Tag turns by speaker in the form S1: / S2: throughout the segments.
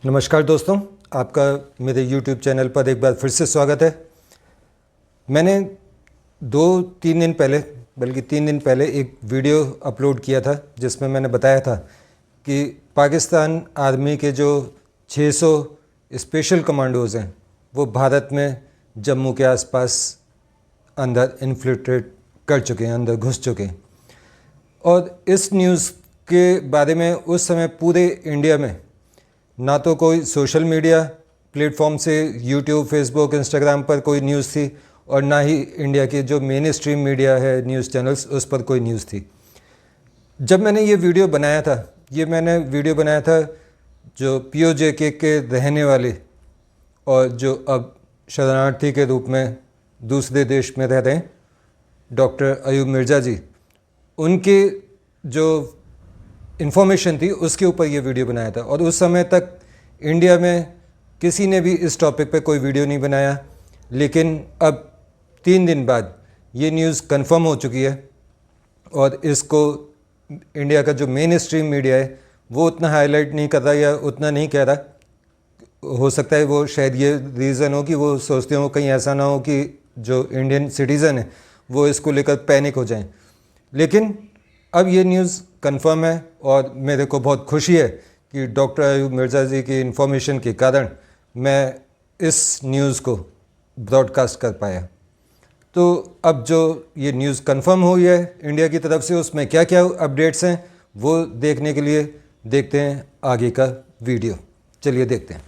S1: नमस्कार दोस्तों, आपका मेरे YouTube चैनल पर एक बार फिर से स्वागत है। मैंने 2-3 दिन पहले, बल्कि 3 दिन पहले एक वीडियो अपलोड किया था जिसमें मैंने बताया था कि पाकिस्तान आर्मी के जो 600 स्पेशल कमांडोज़ हैं वो भारत में जम्मू के आसपास अंदर इन्फिल्ट्रेट कर चुके हैं, अंदर घुस चुके हैं। और इस न्यूज़ के बारे में उस समय पूरे इंडिया में ना तो कोई सोशल मीडिया प्लेटफॉर्म से यूट्यूब, फेसबुक, इंस्टाग्राम पर कोई न्यूज़ थी और ना ही इंडिया के जो मेन स्ट्रीम मीडिया है, न्यूज़ चैनल्स, उस पर कोई न्यूज़ थी। जब मैंने ये वीडियो बनाया था, मैंने वीडियो बनाया था जो POJK के रहने वाले और जो अब शरणार्थी के रूप में दूसरे देश में रह रहे हैं, डॉक्टर अयूब मिर्ज़ा जी, उनके जो इन्फॉर्मेशन थी उसके ऊपर ये वीडियो बनाया था। और उस समय तक इंडिया में किसी ने भी इस टॉपिक पे कोई वीडियो नहीं बनाया, लेकिन अब 3 दिन बाद ये न्यूज़ कंफर्म हो चुकी है और इसको इंडिया का जो मेन स्ट्रीम मीडिया है वो उतना हाईलाइट नहीं कर रहा या उतना नहीं कह रहा। हो सकता है वो शायद ये रीज़न हो कि वो सोचते हो कहीं ऐसा ना हो कि जो इंडियन सिटीज़न है वो इसको लेकर पैनिक हो जाएं। लेकिन अब ये न्यूज़ कंफर्म है और मेरे को बहुत खुशी है कि डॉक्टर अयूब मिर्ज़ा जी की इन्फॉर्मेशन के कारण मैं इस न्यूज़ को ब्रॉडकास्ट कर पाया। तो अब जो ये न्यूज़ कंफर्म हुई है इंडिया की तरफ से, उसमें क्या क्या अपडेट्स हैं वो देखने के लिए देखते हैं आगे का वीडियो। चलिए देखते हैं।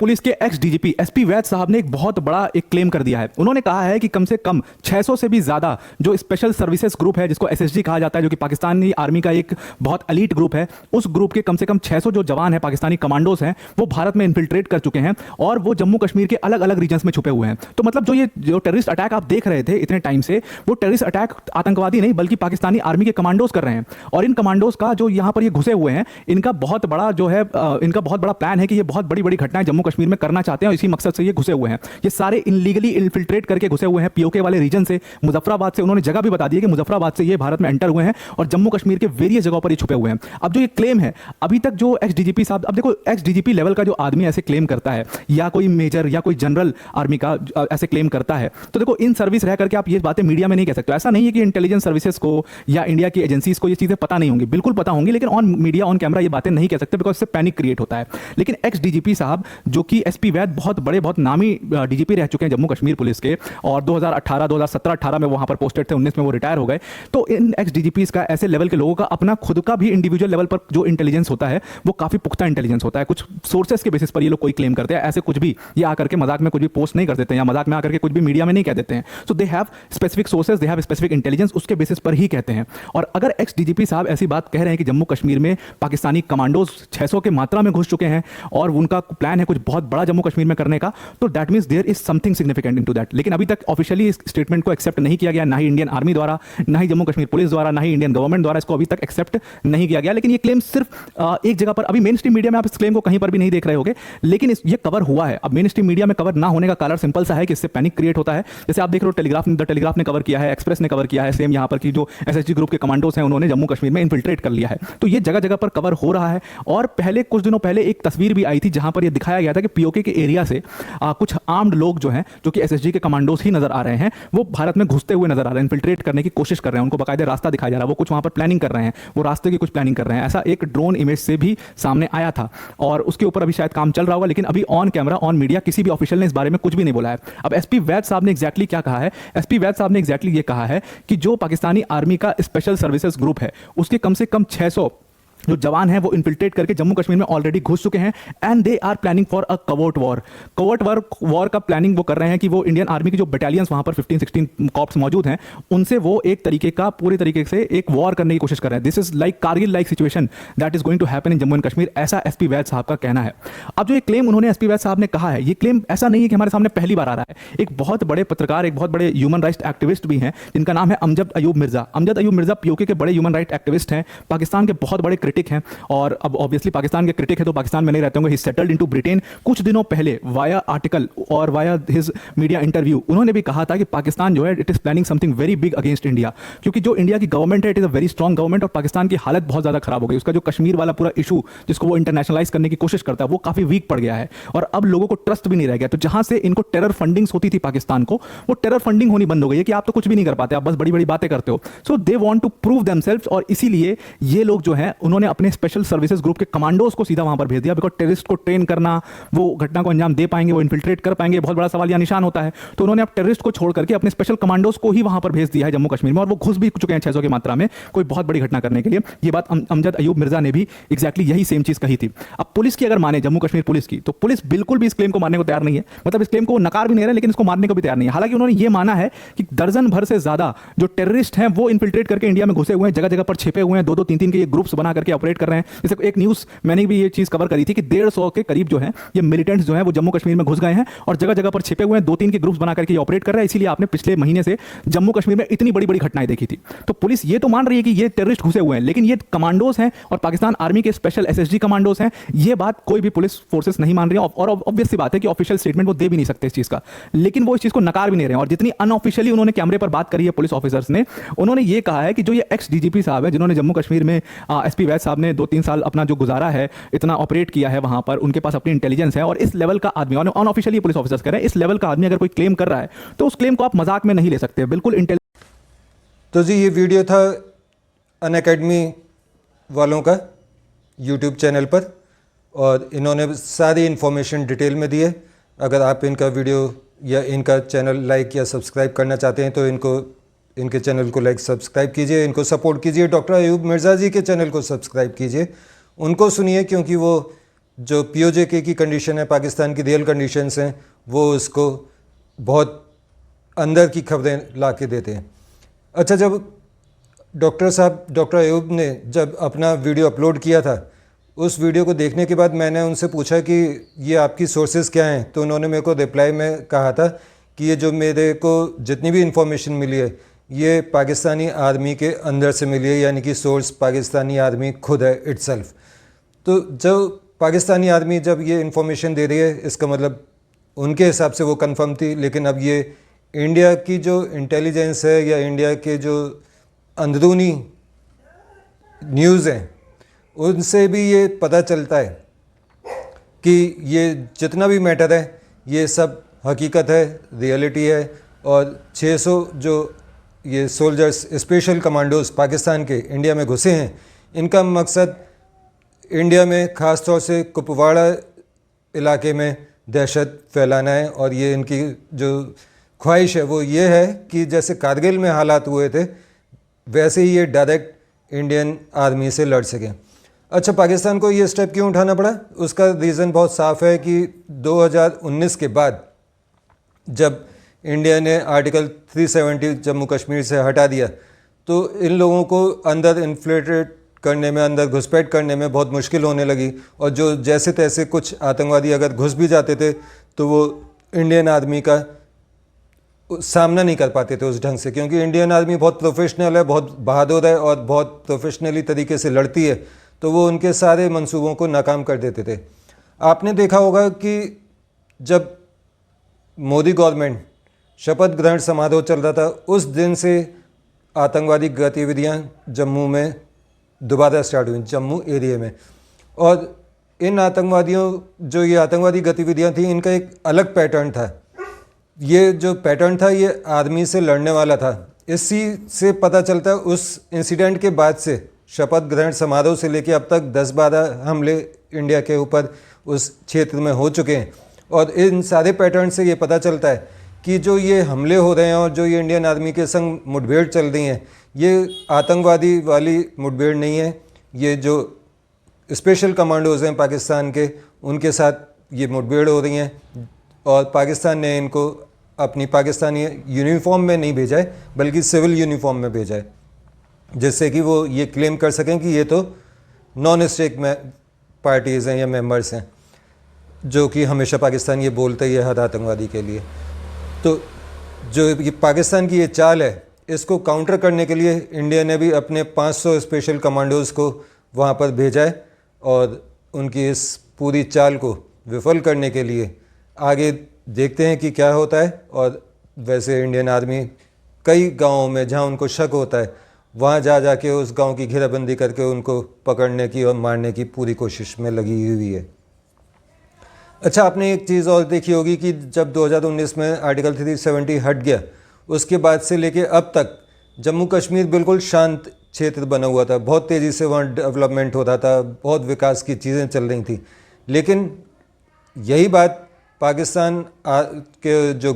S2: पुलिस के एक्स डीजीपी एसपी वैद साहब ने एक बहुत बड़ा एक क्लेम कर दिया है। उन्होंने कहा है कि कम से कम 600 से भी ज्यादा जो स्पेशल सर्विसेज ग्रुप है, जिसको SSG कहा जाता है, जो कि पाकिस्तानी आर्मी का एक बहुत एलीट ग्रुप है, उस ग्रुप के कम से कम 600 जो जवान हैं, पाकिस्तानी कमांडोज हैं, वो भारत में इन्फिल्ट्रेट कर चुके हैं और वो जम्मू कश्मीर के अलग अलग रीजन्स में छुपे हुए हैं। तो मतलब जो टेररिस्ट अटैक आप देख रहे थे इतने टाइम से, वो टेररिस्ट अटैक आतंकवादी नहीं बल्कि पाकिस्तानी आर्मी के कमांडोज कर रहे हैं। और इन कमांडोज का जो यहाँ पर ये घुसे हुए हैं, इनका बहुत बड़ा जो है इनका बहुत बड़ा प्लान है कि ये बहुत बड़ी बड़ी घटनाएं जम्मू कश्मीर में करना चाहते हैं और इसी मकसद से ये घुसे हुए हैं। ये सारे इनलीगली इन्फिल्ट्रेट करके घुसे हुए हैं POK वाले रीजन से, मुजफ्फराबाद से। उन्होंने जगह भी बता दी है कि मुजफ्फराबाद से ये भारत में एंटर हुए हैं और जम्मू कश्मीर के वेरियस जगहों पर ये छुपे हुए हैं। अब जो ये क्लेम है, अभी तक जो एक्स DGP साहब, अब देखो एक्स DGP लेवल का जो आदमी ऐसे क्लेम करता है या कोई मेजर या कोई जनरल आर्मी का ऐसे क्लेम करता है, तो देखो इन सर्विस रह करके आप ये बातें मीडिया में नहीं कह सकते। ऐसा नहीं है कि इंटेलिजेंस सर्विसेज को या इंडिया की एजेंसीज को ये चीजें पता नहीं होंगी, बिल्कुल पता होंगी, लेकिन ऑन मीडिया, ऑन कैमरा ये बातें नहीं कह सकते बिकॉज इससे पैनिक क्रिएट होता है। लेकिन एक्स DGP साहब जो कि SP वैद बहुत बड़े, बहुत नामी DGP रह चुके हैं जम्मू कश्मीर पुलिस के, और 2018, 2017-18 में वहां पर पोस्टेड थे, 19 में वो रिटायर हो गए। तो इन एक्स DGPs का, ऐसे लेवल के लोगों का अपना खुद का भी इंडिविजुअल लेवल पर जो इंटेलिजेंस होता है वो काफी पुख्ता इंटेलिजेंस होता है। कुछ सोर्सेस के बेसिस पर ये लोग कोई क्लेम करते हैं, ऐसे कुछ भी ये आकर के मजाक में कुछ भी पोस्ट नहीं कर देते हैं या मजाक में आकर के कुछ भी मीडिया में नहीं कह देते हैं। So they have specific sources, they have specific intelligence, उसके बेसिस पर ही कहते हैं। और अगर एक्स DGP साहब ऐसी बात कह रहे हैं कि जम्मू कश्मीर में पाकिस्तानी कमांडोज 600 के मात्रा में घुस चुके हैं और उनका प्लान है कुछ बहुत बड़ा जम्मू कश्मीर में करने का, तो that means there is something significant into that. लेकिन अभी तक ऑफिशियली इस स्टेटमेंट को एक्सेप्ट नहीं किया गया, ना ही इंडियन आर्मी द्वारा, ना ही जम्मू कश्मीर पुलिस द्वारा, ना ही इंडियन गवर्नमेंट द्वारा इसको अभी तक एक्सेप्ट नहीं किया गया। लेकिन ये क्लेम सिर्फ एक जगह पर, अभी मेन स्ट्रीम मीडिया में आप इस क्लेम को कहीं पर भी नहीं देख रहे होंगे, लेकिन ये कवर हुआ है। अब मेन स्ट्रीम मीडिया में कवर ना होने का कारण सिंपल सा है कि इससे पैनिक क्रिएट होता है। जैसे आप देख रहे हो टेलीग्राफ ने कवर किया है, एक्सप्रेस ने कवर किया है, सेम यहाँ पर की जो SSG ग्रुप के कमांडोज हैं उन्होंने जम्मू कश्मीर में इन्फिल्ट्रेट कर लिया है। तो ये जगह जगह पर कवर हो रहा है। और पहले कुछ दिनों पहले एक तस्वीर भी आई थी जहां पर यह दिखाया गया था कि POK के एरिया से कुछ आर्म्ड लोग जो हैं, जो कि SSG के कमांडोज ही नजर आ रहे हैं, वो भारत में घुसते हुए नजर आ रहे हैं, इन्फिल्ट्रेट करने की कोशिश कर रहे हैं। उनको बाकायदा रास्ता दिखाया जा रहा है, वो कुछ वहां पर प्लानिंग कर रहे हैं, वो रास्ते की कुछ प्लानिंग कर रहे हैं। ऐसा एक ड्रोन इमेज से भी सामने आया था और उसके ऊपर अभी शायद काम चल रहा होगा, लेकिन अभी ऑन कैमरा, ऑन मीडिया किसी भी ऑफिशियल ने इस बारे में कुछ भी नहीं बोला है। अब SP वैद साहब ने एग्जैक्टली क्या कहा है? SP वैद साहब ने एग्जैक्टली ये कहा है कि जो पाकिस्तानी आर्मी का स्पेशल सर्विसेज ग्रुप है उसके कम से कम 600 जो जवान हैं वो इन्फिल्ट्रेट करके जम्मू कश्मीर में ऑलरेडी घुस चुके हैं and they are planning for a covert war. Covert war का प्लानिंग वो कर रहे हैं कि वो इंडियन आर्मी की जो बटालियंस वहां पर 15-16 कॉर्प्स मौजूद हैं उनसे वो एक तरीके का, पूरी तरीके से एक वॉर करने की कोशिश कर रहे हैं। This is like Kargil like situation that is going to happen in Jammu and Kashmir, ऐसा SP वैद साहब का कहना है। अब जो ये क्लेम उन्होंने SP वैद साहब ने कहा है, ये क्लेम ऐसा नहीं है कि हमारे सामने पहली बार आ रहा है। एक बहुत बड़े पत्रकार, एक बहुत बड़े ह्यूमन राइट्स एक्टिविस्ट भी हैं जिनका नाम है अमजद अयूब मिर्जा। अमजद अयूब मिर्जा POK के बड़े ह्यूमन राइट एक्टिविस्ट हैं, पाकिस्तान के बहुत बड़े क्रिटिक हैं और अब ऑब्वियसली पाकिस्तान के क्रिटिक है तो पाकिस्तान में नहीं रहते होंगे। ही सेटल्ड इनटू ब्रिटेन। कुछ दिनों पहले वाया आर्टिकल और वाया हिज मीडिया इंटरव्यू उन्होंने भी कहा था कि पाकिस्तान जो है it is planning something very big against India, क्योंकि जो इंडिया की गवर्नमेंट है it is a very strong government और पाकिस्तान की हालत बहुत ज़्यादा खराब हो गई। उसका जो कश्मीर वाला पूरा इशू जिसको वो इंटरनेशनलाइज करने की कोशिश करता है वो काफ़ी वीक पड़ गया है और अब लोगों को ट्रस्ट भी नहीं रह गया। तो जहां से इनको टेरर फंडिंग्स होती थी पाकिस्तान को, वो टेरर फंडिंग होनी बंद हो गई है कि आप तो कुछ भी नहीं कर पाते, आप बस बड़ी बड़ी बातें करते हो। So they want to prove themselves और इसीलिए ये लोग जो है उन्होंने अपने स्पेशल सर्विसेज ग्रुप के कमांडोज को सीधा वहां पर भेज दिया, बिकॉज टेररिस्ट को ट्रेन करना, वो घटना को अंजाम दे पाएंगे, वो इन्फिल्ट्रेट कर पाएंगे, बहुत बड़ा सवाल या निशान होता है। तो उन्होंने अब टेररिस्ट को छोड़ करके अपने स्पेशल कमांडोज को ही वहां पर भेज दिया है जम्मू कश्मीर में और वो घुस भी चुके हैं 600 की मात्रा में कोई बहुत बड़ी घटना करने के लिए। ये बात अमजद अयूब मिर्जा ने भी एग्जैक्टली यही सेम चीज कही थी। अब पुलिस की अगर माने, जम्मू कश्मीर पुलिस की, तो पुलिस बिल्कुल भी इस क्लेम को मानने को तैयार नहीं है। मतलब इस क्लेम को नकार भी नहीं रहे लेकिन इसको मानने को भी तैयार नहीं है। हालांकि उन्होंने ये माना है कि दर्जन भर से ज्यादा जो टेररिस्ट हैं वो इन्फिल्ट्रेट करके इंडिया में घुसे हुए हैं, जगह जगह पर छिपे हुए हैं, 2-2, 3-3 के ये ग्रुप्स बना करके ऑपरेट कर रहे हैं। जैसे एक न्यूज मैंने भी ये चीज कवर करी थी कि 150 के करीब जो है ये मिलिटेंट्स जो है वो जम्मू कश्मीर में घुस गए हैं और जगह जगह पर छिपे हुए हैं, 2-3 के ग्रुप्स बना करके ये ऑपरेट कर रहे हैं। इसीलिए आपने पिछले महीने से जम्मू कश्मीर में इतनी बड़ी बड़ी घटनाएं देखी थी। तो पुलिस ये तो मान रही है कि ये टेररिस्ट घुसे हुए हैं, लेकिन ये कमांडोज हैं और पाकिस्तान आर्मी के स्पेशल एसएसजी कमांडोज हैं। ये बात कोई भी पुलिस फोर्सेस नहीं मान रही है और ऑब्वियस सी बात है कि ऑफिशियल स्टेटमेंट वो दे भी नहीं सकते इस चीज का, लेकिन वो इस चीज को नकार भी नहीं रहे हैं। और जितनी अनऑफिशियली उन्होंने कैमरे पर बात करी है पुलिस ऑफिसर्स ने, उन्होंने ये कहा है कि जो ये एक्स डीजीपी साहब है जिन्होंने जम्मू कश्मीर में एसपी वैद साहब ने 2-3 साल अपना जो गुजारा है, इतना ऑपरेट किया है वहां पर, उनके पास अपनी इंटेलिजेंस है और इस लेवल का आदमी, अनऑफिशियली पुलिस ऑफिसर्स कह रहे हैं, इस लेवल का आदमी अगर कोई क्लेम कर रहा है तो उस क्लेम को आप मजाक में नहीं ले सकते, बिल्कुल।
S1: तो जी ये वीडियो था अनअकैडमी वालों का यूट्यूब चैनल पर और इन्होंने सारी इन्फॉर्मेशन डिटेल में दी है। अगर आप इनका वीडियो या इनका चैनल लाइक या सब्सक्राइब करना चाहते हैं तो इनके चैनल को लाइक सब्सक्राइब कीजिए, इनको सपोर्ट कीजिए। डॉक्टर अयूब मिर्ज़ा जी के चैनल को सब्सक्राइब कीजिए, उनको सुनिए, क्योंकि वो जो पीओजेके की कंडीशन है, पाकिस्तान की रियल कंडीशंस हैं, वो उसको बहुत अंदर की खबरें ला के देते हैं। अच्छा, जब डॉक्टर अयूब ने जब अपना वीडियो अपलोड किया था, उस वीडियो को देखने के बाद मैंने उनसे पूछा कि ये आपकी सोर्सेज क्या हैं, तो उन्होंने मेरे को रिप्लाई में कहा था कि ये जो मेरे को जितनी भी इंफॉर्मेशन मिली है ये पाकिस्तानी आर्मी के अंदर से मिली है, यानी कि सोर्स पाकिस्तानी आर्मी खुद है इटसेल्फ। तो जब पाकिस्तानी आर्मी जब ये इंफॉर्मेशन दे रही है, इसका मतलब उनके हिसाब से वो कंफर्म थी। लेकिन अब ये इंडिया की जो इंटेलिजेंस है या इंडिया के जो अंदरूनी न्यूज़ हैं, उनसे भी ये पता चलता है कि ये जितना भी मैटर है ये सब हकीकत है, रियलिटी है। और 600 जो ये सोल्जर्स स्पेशल कमांडोज पाकिस्तान के इंडिया में घुसे हैं, इनका मकसद इंडिया में ख़ास तौर से कुपवाड़ा इलाके में दहशत फैलाना है। और ये इनकी जो ख्वाहिश है वो ये है कि जैसे कारगिल में हालात हुए थे वैसे ही ये डायरेक्ट इंडियन आर्मी से लड़ सकें। अच्छा, पाकिस्तान को ये स्टेप क्यों उठाना पड़ा? उसका रीज़न बहुत साफ़ है कि 2019 के बाद जब इंडिया ने आर्टिकल 370 जम्मू कश्मीर से हटा दिया, तो इन लोगों को अंदर इन्फ्लेटेड करने में, अंदर घुसपैठ करने में बहुत मुश्किल होने लगी। और जो जैसे तैसे कुछ आतंकवादी अगर घुस भी जाते थे तो वो इंडियन आर्मी का सामना नहीं कर पाते थे उस ढंग से, क्योंकि इंडियन आर्मी बहुत प्रोफेशनल है, बहुत बहादुर है और बहुत प्रोफेशनली तरीके से लड़ती है। तो वो उनके सारे मंसूबों को नाकाम कर देते थे। आपने देखा होगा कि जब मोदी गवर्नमेंट शपथ ग्रहण समारोह चल रहा था, उस दिन से आतंकवादी गतिविधियां जम्मू में दोबारा स्टार्ट हुई, जम्मू एरिया में। और इन आतंकवादियों जो ये आतंकवादी गतिविधियां थी, इनका एक अलग पैटर्न था। ये जो पैटर्न था ये आर्मी से लड़ने वाला था। इसी से पता चलता है उस इंसिडेंट के बाद से, शपथ ग्रहण समारोह से लेकर अब तक 10-12 हमले इंडिया के ऊपर उस क्षेत्र में हो चुके हैं। और इन सारे पैटर्न से ये पता चलता है कि जो ये हमले हो रहे हैं और जो ये इंडियन आर्मी के संग मुठभेड़ चल रही हैं, ये आतंकवादी वाली मुठभेड़ नहीं है। ये जो स्पेशल कमांडोज़ हैं पाकिस्तान के, उनके साथ ये मुठभेड़ हो रही हैं। और पाकिस्तान ने इनको अपनी पाकिस्तानी यूनिफॉर्म में नहीं भेजा है, बल्कि सिविल यूनिफॉर्म में भेजा है, जिससे कि वो ये क्लेम कर सकें कि ये तो नॉन स्टेट में पार्टीज़ हैं या मेंबर्स हैं, जो कि हमेशा पाकिस्तान ये बोलता ही है हर आतंकवादी के लिए। तो जो ये पाकिस्तान की ये चाल है, इसको काउंटर करने के लिए इंडिया ने भी अपने 500 स्पेशल कमांडोज़ को वहाँ पर भेजा है और उनकी इस पूरी चाल को विफल करने के लिए आगे देखते हैं कि क्या होता है। और वैसे इंडियन आर्मी कई गांवों में जहां उनको शक होता है वहां जा जाके उस गांव की घेराबंदी करके उनको पकड़ने की और मारने की पूरी कोशिश में लगी हुई है। अच्छा, आपने एक चीज़ और देखी होगी कि जब 2019 में आर्टिकल 370 हट गया, उसके बाद से लेके अब तक जम्मू कश्मीर बिल्कुल शांत क्षेत्र बना हुआ था। बहुत तेज़ी से वहाँ डेवलपमेंट होता था, बहुत विकास की चीज़ें चल रही थी। लेकिन यही बात पाकिस्तान के जो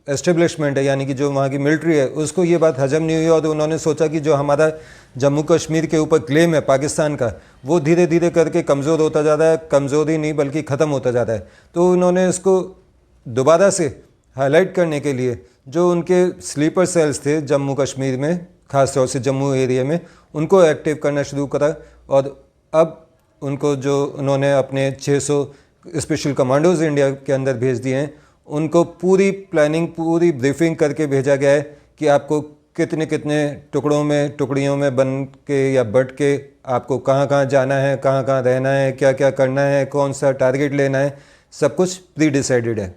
S1: एस्टेब्लिशमेंट है, यानी कि जो वहाँ की मिलिट्री है, उसको ये बात हजम नहीं हुई और उन्होंने सोचा कि जो हमारा जम्मू कश्मीर के ऊपर क्लेम है पाकिस्तान का, वो धीरे धीरे करके कमज़ोर होता जाता है। कमज़ोरी नहीं बल्कि ख़त्म होता जाता है। तो उन्होंने इसको दोबारा से हाईलाइट करने के लिए जो उनके स्लीपर सेल्स थे जम्मू कश्मीर में, ख़ास तौर से जम्मू एरिया में, उनको एक्टिव करना शुरू करा। और अब उनको जो उन्होंने अपने 600 स्पेशल कमांडोज इंडिया के अंदर भेज दिए हैं, उनको पूरी प्लानिंग, पूरी ब्रीफिंग करके भेजा गया है कि आपको कितने कितने टुकड़ियों में बन के या बट के आपको कहाँ कहाँ जाना है, कहाँ कहाँ रहना है, क्या क्या करना है, कौन सा टारगेट लेना है, सब कुछ प्री डिसाइडेड है।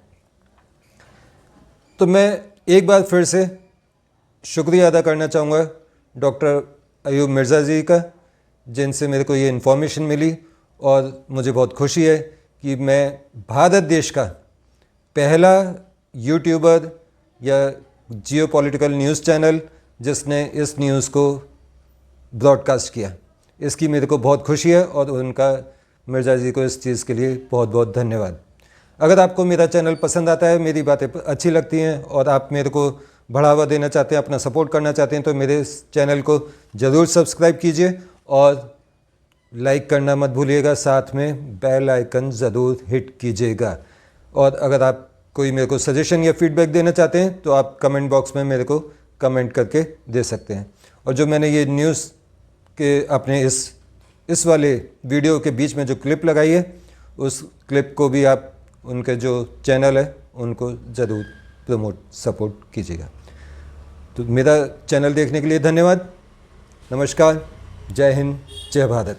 S1: तो मैं एक बार फिर से शुक्रिया अदा करना चाहूँगा डॉक्टर अयूब मिर्ज़ा जी का, जिनसे मेरे को ये इन्फॉर्मेशन मिली। और मुझे बहुत खुशी है कि मैं भारत देश का पहला यूट्यूबर या जियोपॉलिटिकल न्यूज़ चैनल जिसने इस न्यूज़ को ब्रॉडकास्ट किया, इसकी मेरे को बहुत खुशी है। और उनका, मिर्ज़ा जी को, इस चीज़ के लिए बहुत बहुत धन्यवाद। अगर आपको मेरा चैनल पसंद आता है, मेरी बातें अच्छी लगती हैं और आप मेरे को बढ़ावा देना चाहते हैं, अपना सपोर्ट करना चाहते हैं, तो मेरे इस चैनल को ज़रूर सब्सक्राइब कीजिए और लाइक करना मत भूलिएगा। साथ में बेल आइकन ज़रूर हिट कीजिएगा। और अगर आप कोई मेरे को सजेशन या फीडबैक देना चाहते हैं तो आप कमेंट बॉक्स में मेरे को कमेंट करके दे सकते हैं। और जो मैंने ये न्यूज़ के अपने इस वाले वीडियो के बीच में जो क्लिप लगाई है, उस क्लिप को भी आप उनके जो चैनल है उनको ज़रूर प्रमोट सपोर्ट कीजिएगा। तो मेरा चैनल देखने के लिए धन्यवाद। नमस्कार, जय हिंद, जय भारत।